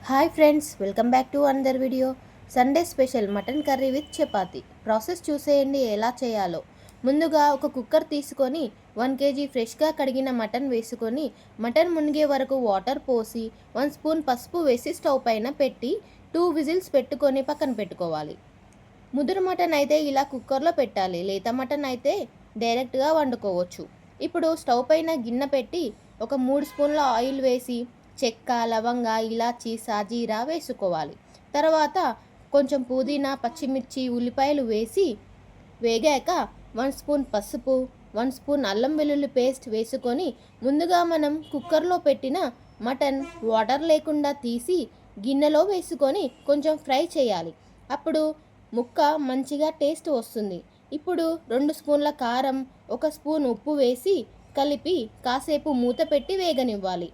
Hi friends, welcome back to another video. Sunday special mutton curry with chapati. Process చూసేయండి ఎలా చేయాలో. ముందుగా ఒక కుక్కర్ తీసుకొని 1 kg ఫ్రెష్గా కడిగిన మటన్ వేసుకొని మటన్ మునిగే వరకు వాటర్ పోసి 1 స్పూన్ పసుపు వేసి స్టవ్ పైన పెట్టి 2 విజిల్స్ పెట్టుకొని పక్కన పెట్టుకోవాలి. ముదురు మటన్ అయితే ఇలా కుక్కర్లో పెట్టాలి, లేత మటన్ అయితే డైరెక్ట్గా వండుకోవచ్చు. ఇప్పుడు స్టవ్ పైన గిన్నె పెట్టి ఒక 3 స్పూన్ల ఆయిల్ వేసి చెక్క, లవంగ, ఇలాచి, సాజీరా వేసుకోవాలి. తర్వాత కొంచెం పుదీనా, పచ్చిమిర్చి, ఉల్లిపాయలు వేసి వేగాక 1 స్పూన్ పసుపు, 1 స్పూన్ అల్లం వెల్లుల్లి పేస్ట్ వేసుకొని ముందుగా మనం కుక్కర్లో పెట్టిన మటన్ వాటర్ లేకుండా తీసి గిన్నెలో వేసుకొని కొంచెం ఫ్రై చేయాలి. అప్పుడు ముక్క మంచిగా టేస్ట్ వస్తుంది. ఇప్పుడు 2 స్పూన్ల కారం, 1 స్పూన్ ఉప్పు వేసి కలిపి కాసేపు మూత పెట్టి వేగనివ్వాలి.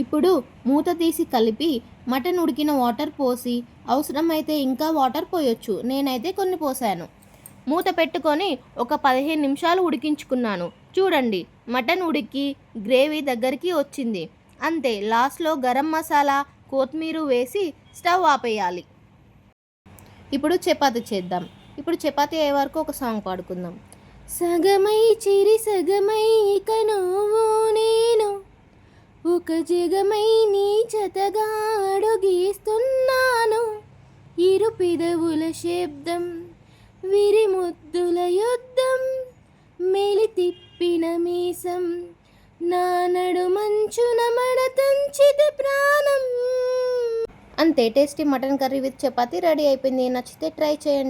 ఇప్పుడు మూత తీసి కలిపి మటన్ ఉడికిన వాటర్ పోసి అవసరమైతే ఇంకా వాటర్ పోయొచ్చు. నేనైతే కొన్ని పోసాను. మూత పెట్టుకొని ఒక 15 నిమిషాలు ఉడికించుకున్నాను. చూడండి, మటన్ ఉడికి గ్రేవీ దగ్గరికి వచ్చింది. అంతే, లాస్ట్లో గరం మసాలా, కొత్తిమీర వేసి స్టవ్ ఆపేయాలి. ఇప్పుడు చపాతీ చేద్దాం. ఇప్పుడు చపాతీ అయ్యే వరకు ఒక సాంగ్ పాడుకుందాం. సగమై చిరి సగమై ఇక నువ్వు నేను ఒక జగమై నీ జతగా అడుగేస్తున్నాను. ఇరు పెదవుల శబ్దం, విరిముద్దుల యుద్ధం, మెలి తిప్పిన మీసం, నా నడుమంచున మడతంచిత ప్రాణం. అంతే, tasty mutton curry with chapati ready అయిపోయింది. నచ్చితే ట్రై చేయండి.